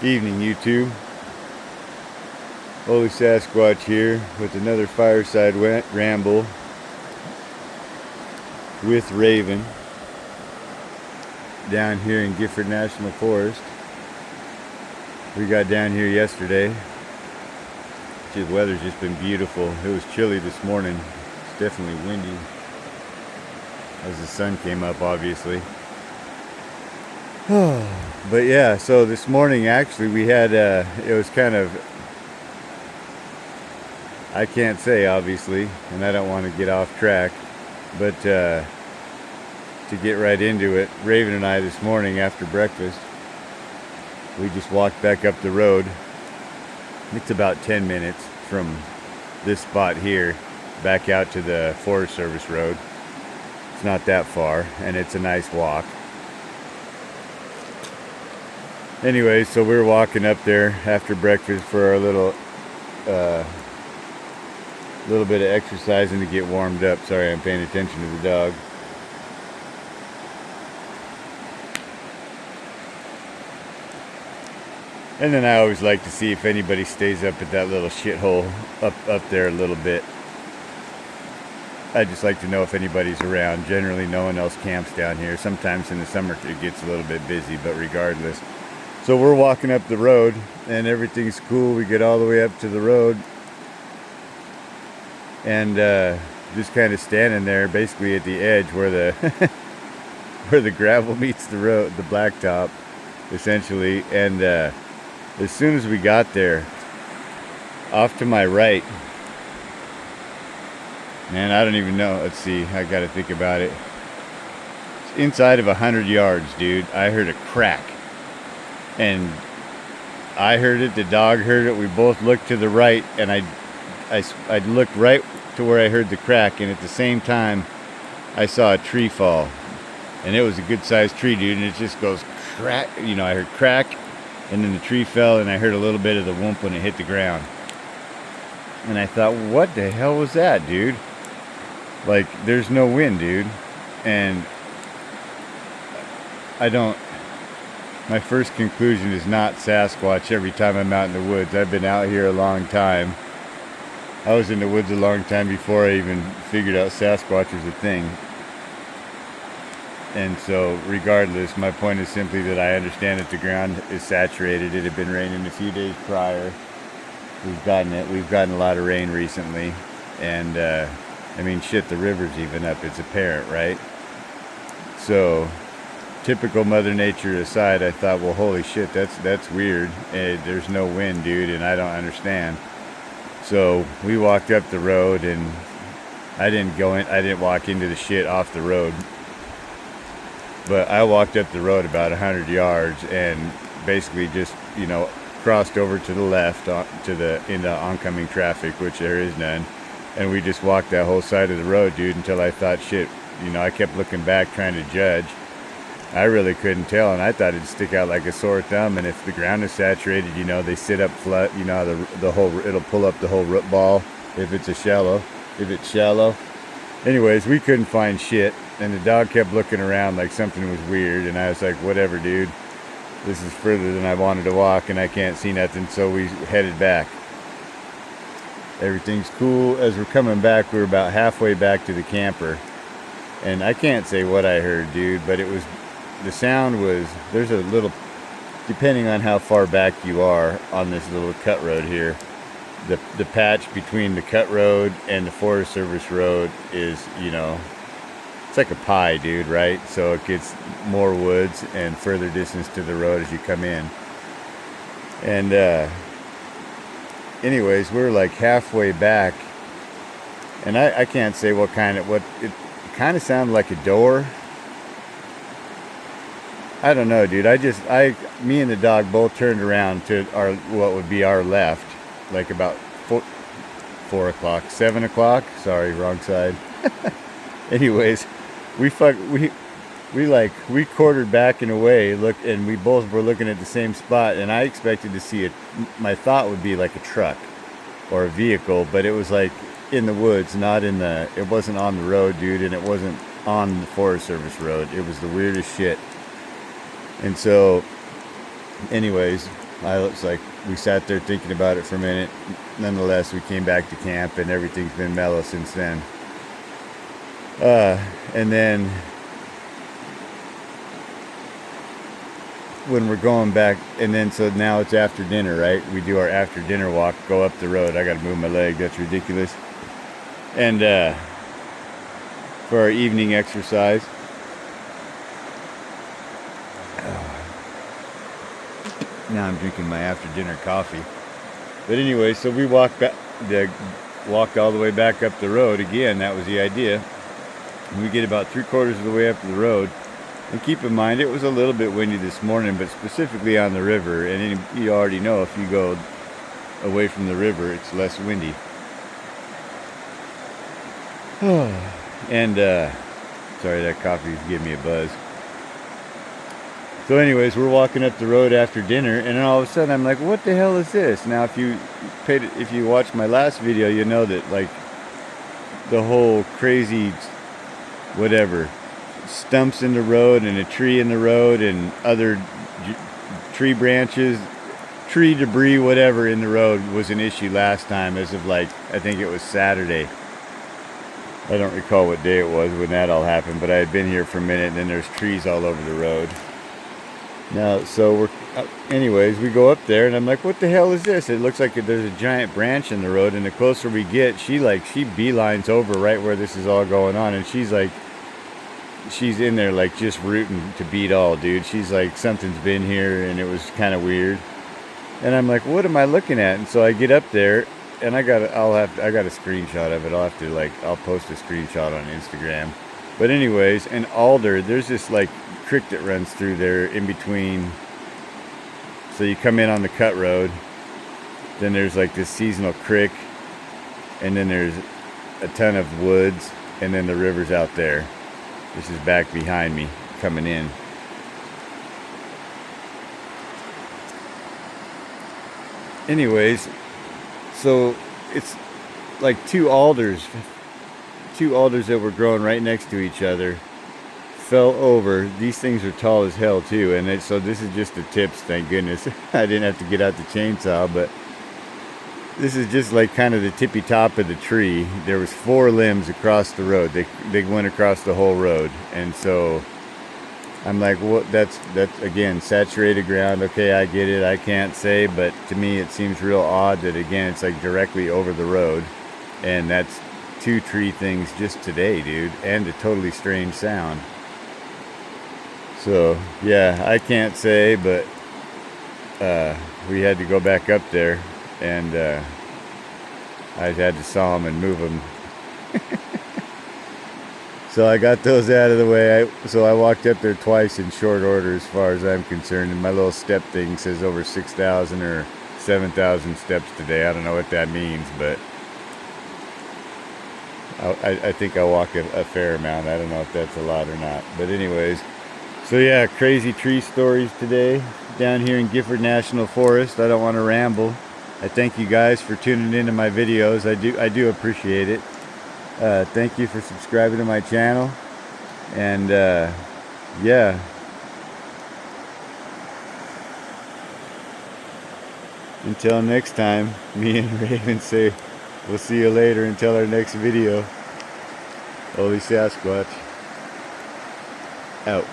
Evening, YouTube. Holy Sasquatch here with another Fireside Ramble with Raven down here in Gifford National Forest. We got down here yesterday. The weather's just been beautiful. It was chilly this morning. It's definitely windy as the sun came up, obviously. But yeah, so this morning actually we had, it was kind of, I can't say obviously, and I don't want to get off track, but to get right into it, Raven and I this morning after breakfast, we just walked back up the road. It's about 10 minutes from this spot here back out to the Forest Service Road. It's not that far, and it's a nice walk. Anyway, so we're walking up there after breakfast for our little bit of exercising to get warmed up. Sorry, I'm paying attention to the dog. And then I always like to see if anybody stays up at that little shithole up there a little bit. I just like to know if anybody's around. Generally, no one else camps down here. Sometimes in the summer it gets a little bit busy, but regardless. So we're walking up the road and everything's cool. We get all the way up to the road and just kind of standing there basically at the edge where the where the gravel meets the road, the blacktop essentially. And as soon as we got there, off to my right, man, I don't even know. Let's see, I got to think about it. It's inside of 100 yards, dude. I heard a crack. And I heard it, the dog heard it, we both looked to the right, and I looked right to where I heard the crack, and at the same time, I saw a tree fall. And it was a good-sized tree, dude, and it just goes crack, I heard crack, and then the tree fell, and I heard a little bit of the whoomp when it hit the ground. And I thought, what the hell was that, dude? Like, there's no wind, dude. And my first conclusion is not Sasquatch every time I'm out in the woods. I've been out here a long time. I was in the woods a long time before I even figured out Sasquatch was a thing. And so, regardless, my point is simply that I understand that the ground is saturated. It had been raining a few days prior. We've gotten a lot of rain recently. And, shit, the river's even up. It's apparent, right? So, typical Mother Nature aside, I thought, well, holy shit, that's weird. There's no wind, dude, and I don't understand. So we walked up the road, and I didn't walk into the shit off the road. But I walked up the road about 100 yards and basically just, crossed over to the left into oncoming traffic, which there is none. And we just walked that whole side of the road, dude, until I thought, shit, I kept looking back trying to judge. I really couldn't tell, and I thought it'd stick out like a sore thumb. And if the ground is saturated, they sit up flat. It'll pull up the whole root ball if it's shallow. Anyways, we couldn't find shit, and the dog kept looking around like something was weird. And I was like, whatever, dude. This is further than I wanted to walk, and I can't see nothing. So we headed back. Everything's cool. As we're coming back, we're about halfway back to the camper, and I can't say what I heard, dude, but the sound was, there's a little, depending on how far back you are on this little cut road here, the patch between the cut road and the Forest Service Road is, it's like a pie, dude, right? So it gets more woods and further distance to the road as you come in. And anyways, we're like halfway back, and I can't say it kind of sounded like a door. I don't know, dude. Me and the dog both turned around to what would be our left, like about 4 o'clock, 7 o'clock. Sorry, wrong side. Anyways, we quartered back in a way, and we both were looking at the same spot, and I expected to see my thought would be like a truck or a vehicle, but it was like in the woods, it wasn't on the road, dude, and it wasn't on the Forest Service road. It was the weirdest shit. And so, anyways, I was like, we sat there thinking about it for a minute. Nonetheless, we came back to camp, and everything's been mellow since then. And then when we're going back, and then so now it's after dinner, right? We do our after dinner walk, go up the road. I gotta move my leg, that's ridiculous. And for our evening exercise, now I'm drinking my after dinner coffee. But anyway, so we walked all the way back up the road again. That was the idea. And we get about 3/4 of the way up the road. And keep in mind, it was a little bit windy this morning, but specifically on the river. And you already know if you go away from the river, it's less windy. And sorry, that coffee is giving me a buzz. So anyways, we're walking up the road after dinner, and then all of a sudden I'm like, what the hell is this? Now if you watched my last video, you know that like the whole crazy whatever stumps in the road and a tree in the road and other tree branches, tree debris, whatever in the road was an issue last time, as of like, I think it was Saturday. I don't recall what day it was when that all happened, but I had been here for a minute, and then there's trees all over the road. Now, so anyways, we go up there, and I'm like, what the hell is this? It looks like there's a giant branch in the road, and the closer we get, she beelines over right where this is all going on, and she's in there like just rooting to beat all, dude. She's like, something's been here, and it was kind of weird. And I'm like, what am I looking at? And so I get up there, and I got a screenshot of it. I'll post a screenshot on Instagram. But anyways, an alder, there's this like creek that runs through there in between. So you come in on the cut road, then there's like this seasonal creek, and then there's a ton of woods, and then the river's out there. This is back behind me coming in. Anyways, so it's like two alders that were growing right next to each other fell over. These things are tall as hell too, and so this is just the tips, thank goodness. I didn't have to get out the chainsaw, but this is just like kind of the tippy top of the tree. There was 4 limbs across the road. They went across the whole road, and so I'm like, what? That's again saturated ground. Okay, I get it. I can't say, but to me it seems real odd that again it's like directly over the road, and that's 2 tree things just today, dude, and a totally strange sound. So yeah, I can't say, but we had to go back up there, and I had to saw them and move them. So I got those out of the way. So I walked up there twice in short order as far as I'm concerned. And my little step thing says over 6,000 or 7,000 steps today. I don't know what that means, but I think I walk a fair amount. I don't know if that's a lot or not. But anyways, so yeah, crazy tree stories today down here in Gifford National Forest. I don't want to ramble. I thank you guys for tuning into my videos. I do appreciate it. Thank you for subscribing to my channel, and yeah, until next time, me and Raven say we'll see you later until our next video. Holy Sasquatch out.